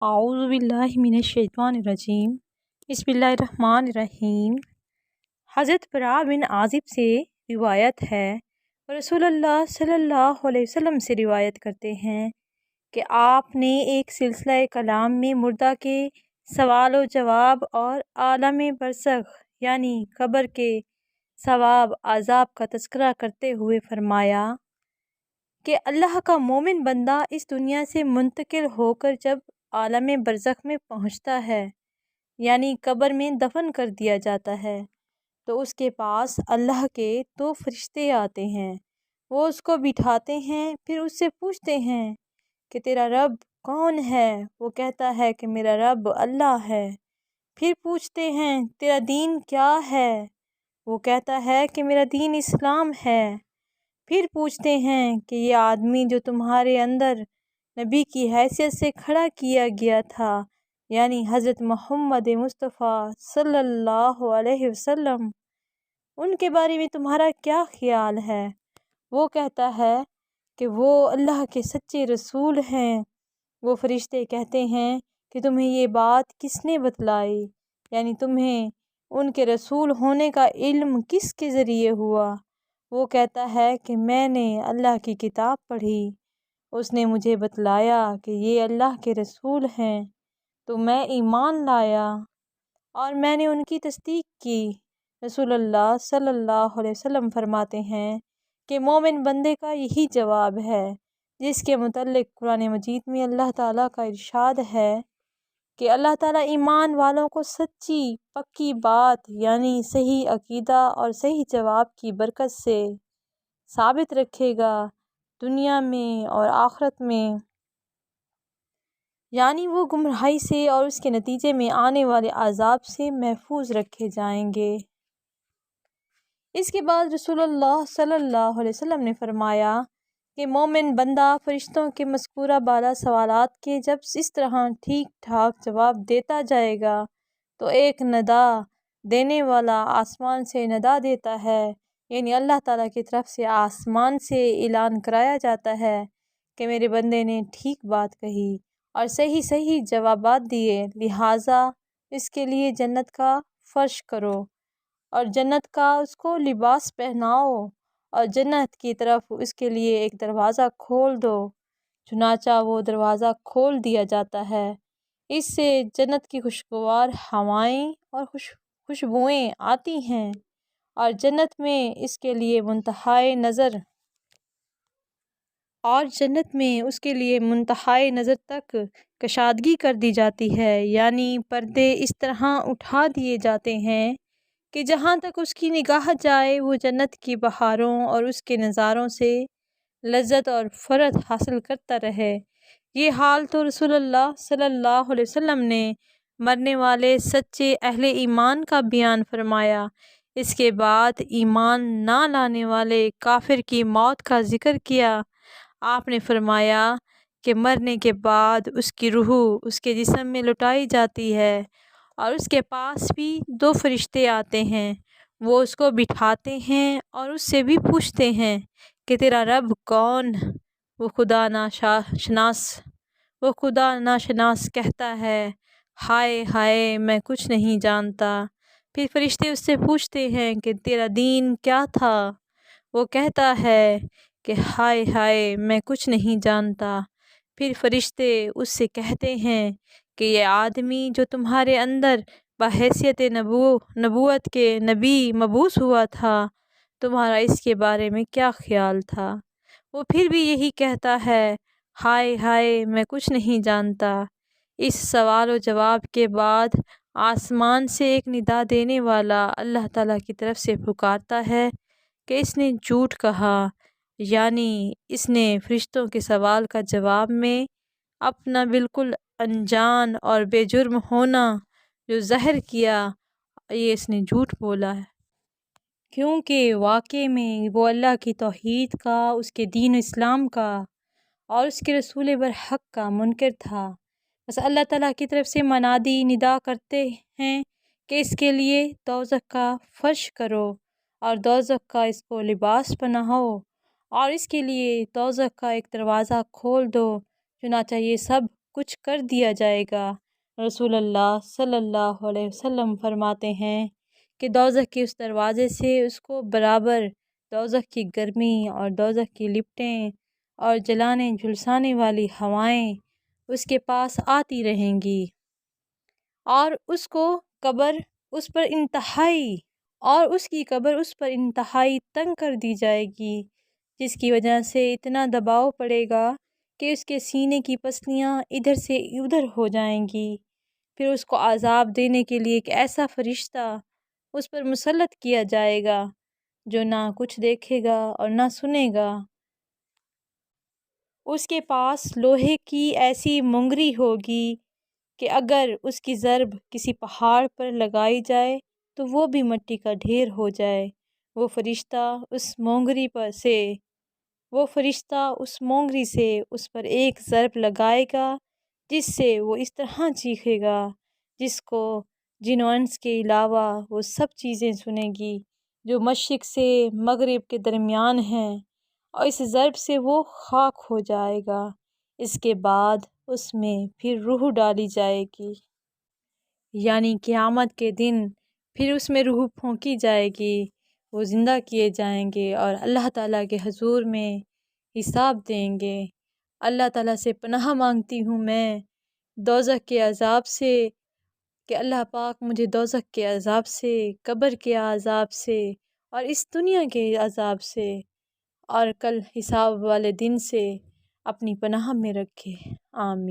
اعوذ باللہ من الشیطان الرجیم بسم اللہ الرحمن الرحیم۔ حضرت براء بن عازب سے روایت ہے، رسول اللہ صلی اللہ علیہ وسلم سے روایت کرتے ہیں کہ آپ نے ایک سلسلہ کلام میں مردہ کے سوال و جواب اور عالم برزخ یعنی قبر کے ثواب عذاب کا تذکرہ کرتے ہوئے فرمایا کہ اللہ کا مومن بندہ اس دنیا سے منتقل ہو کر جب عالم برزخ میں پہنچتا ہے یعنی قبر میں دفن کر دیا جاتا ہے تو اس کے پاس اللہ کے 2 فرشتے آتے ہیں۔ وہ اس کو بٹھاتے ہیں، پھر اس سے پوچھتے ہیں کہ تیرا رب کون ہے؟ وہ کہتا ہے کہ میرا رب اللہ ہے۔ پھر پوچھتے ہیں تیرا دین کیا ہے؟ وہ کہتا ہے کہ میرا دین اسلام ہے۔ پھر پوچھتے ہیں کہ یہ آدمی جو تمہارے اندر نبی کی حیثیت سے کھڑا کیا گیا تھا یعنی حضرت محمد مصطفیٰ صلی اللہ علیہ وسلم، ان کے بارے میں تمہارا کیا خیال ہے؟ وہ کہتا ہے کہ وہ اللہ کے سچے رسول ہیں۔ وہ فرشتے کہتے ہیں کہ تمہیں یہ بات کس نے بتلائی؟ یعنی تمہیں ان کے رسول ہونے کا علم کس کے ذریعے ہوا؟ وہ کہتا ہے کہ میں نے اللہ کی کتاب پڑھی، اس نے مجھے بتلایا کہ یہ اللہ کے رسول ہیں، تو میں ایمان لایا اور میں نے ان کی تصدیق کی۔ رسول اللہ صلی اللہ علیہ وسلم فرماتے ہیں کہ مومن بندے کا یہی جواب ہے، جس کے متعلق قرآن مجید میں اللہ تعالیٰ کا ارشاد ہے کہ اللہ تعالیٰ ایمان والوں کو سچی پکی بات یعنی صحیح عقیدہ اور صحیح جواب کی برکت سے ثابت رکھے گا دنیا میں اور آخرت میں، یعنی وہ گمراہی سے اور اس کے نتیجے میں آنے والے عذاب سے محفوظ رکھے جائیں گے۔ اس کے بعد رسول اللہ صلی اللہ علیہ وسلم نے فرمایا کہ مومن بندہ فرشتوں کے مذکورہ بالا سوالات کے جب اس طرح ٹھیک ٹھاک جواب دیتا جائے گا تو ایک ندا دینے والا آسمان سے ندا دیتا ہے، یعنی اللہ تعالیٰ کی طرف سے آسمان سے اعلان کرایا جاتا ہے کہ میرے بندے نے ٹھیک بات کہی اور صحیح جوابات دیے، لہٰذا اس کے لیے جنت کا فرش کرو اور جنت کا اس کو لباس پہناؤ اور جنت کی طرف اس کے لیے ایک دروازہ کھول دو۔ چنانچہ وہ دروازہ کھول دیا جاتا ہے، اس سے جنت کی خوشگوار ہوائیں اور خوشبوئیں آتی ہیں اور جنت میں اس کے لیے منتہائے نظر تک کشادگی کر دی جاتی ہے، یعنی پردے اس طرح اٹھا دیے جاتے ہیں کہ جہاں تک اس کی نگاہ جائے وہ جنت کی بہاروں اور اس کے نظاروں سے لذت اور فرحت حاصل کرتا رہے۔ یہ حال تو رسول اللہ صلی اللہ علیہ وسلم نے مرنے والے سچے اہل ایمان کا بیان فرمایا۔ اس کے بعد ایمان نہ لانے والے کافر کی موت کا ذکر کیا۔ آپ نے فرمایا کہ مرنے کے بعد اس کی روح اس کے جسم میں لٹائی جاتی ہے اور اس کے پاس بھی 2 فرشتے آتے ہیں، وہ اس کو بٹھاتے ہیں اور اس سے بھی پوچھتے ہیں کہ تیرا رب کون؟ وہ خدا ناشناس کہتا ہے ہائے ہائے میں کچھ نہیں جانتا۔ پھر فرشتے اس سے پوچھتے ہیں کہ تیرا دین کیا تھا؟ وہ کہتا ہے کہ ہائے ہائے میں کچھ نہیں جانتا۔ پھر فرشتے اس سے کہتے ہیں کہ یہ آدمی جو تمہارے اندر بحیثیت نبوت کے نبی مبعوث ہوا تھا، تمہارا اس کے بارے میں کیا خیال تھا؟ وہ پھر بھی یہی کہتا ہے ہائے ہائے میں کچھ نہیں جانتا۔ اس سوال و جواب کے بعد آسمان سے ایک ندا دینے والا اللہ تعالیٰ کی طرف سے پکارتا ہے کہ اس نے جھوٹ کہا، یعنی اس نے فرشتوں کے سوال کا جواب میں اپنا بالکل انجان اور بے جرم ہونا جو ظاہر کیا، یہ اس نے جھوٹ بولا ہے، کیونکہ واقعے میں وہ اللہ کی توحید کا، اس کے دین اسلام کا اور اس کے رسول برحق کا منکر تھا۔ بس اللہ تعالیٰ کی طرف سے منادی ندا کرتے ہیں کہ اس کے لیے دوزخ کا فرش کرو اور دوزخ کا اس کو لباس پہناؤ اور اس کے لیے دوزخ کا ایک دروازہ کھول دو۔ چنانچہ یہ سب کچھ کر دیا جائے گا۔ رسول اللہ صلی اللہ علیہ وسلم فرماتے ہیں کہ دوزخ کے اس دروازے سے اس کو برابر دوزخ کی گرمی اور دوزخ کی لپٹیں اور جلانے جھلسانے والی ہوائیں اس کے پاس آتی رہیں گی، اور اس کی قبر اس پر انتہائی تنگ کر دی جائے گی، جس کی وجہ سے اتنا دباؤ پڑے گا کہ اس کے سینے کی پسلیاں ادھر سے ادھر ہو جائیں گی۔ پھر اس کو عذاب دینے کے لیے ایک ایسا فرشتہ اس پر مسلط کیا جائے گا جو نہ کچھ دیکھے گا اور نہ سنے گا۔ اس کے پاس لوہے کی ایسی مونگری ہوگی کہ اگر اس کی ضرب کسی پہاڑ پر لگائی جائے تو وہ بھی مٹی کا ڈھیر ہو جائے۔ وہ فرشتہ اس مونگری سے اس پر ایک ضرب لگائے گا، جس سے وہ اس طرح چیخے گا جس کو جن و انس کے علاوہ وہ سب چیزیں سنے گی جو مشرق سے مغرب کے درمیان ہیں، اور اس ضرب سے وہ خاک ہو جائے گا۔ اس کے بعد اس میں پھر روح ڈالی جائے گی، یعنی قیامت کے دن پھر اس میں روح پھونکی جائے گی، وہ زندہ کیے جائیں گے اور اللہ تعالیٰ کے حضور میں حساب دیں گے۔ اللہ تعالیٰ سے پناہ مانگتی ہوں میں دوزخ کے عذاب سے کہ اللہ پاک مجھے دوزخ کے عذاب سے، قبر کے عذاب سے اور اس دنیا کے عذاب سے اور کل حساب والے دن سے اپنی پناہ میں رکھے۔ آمین۔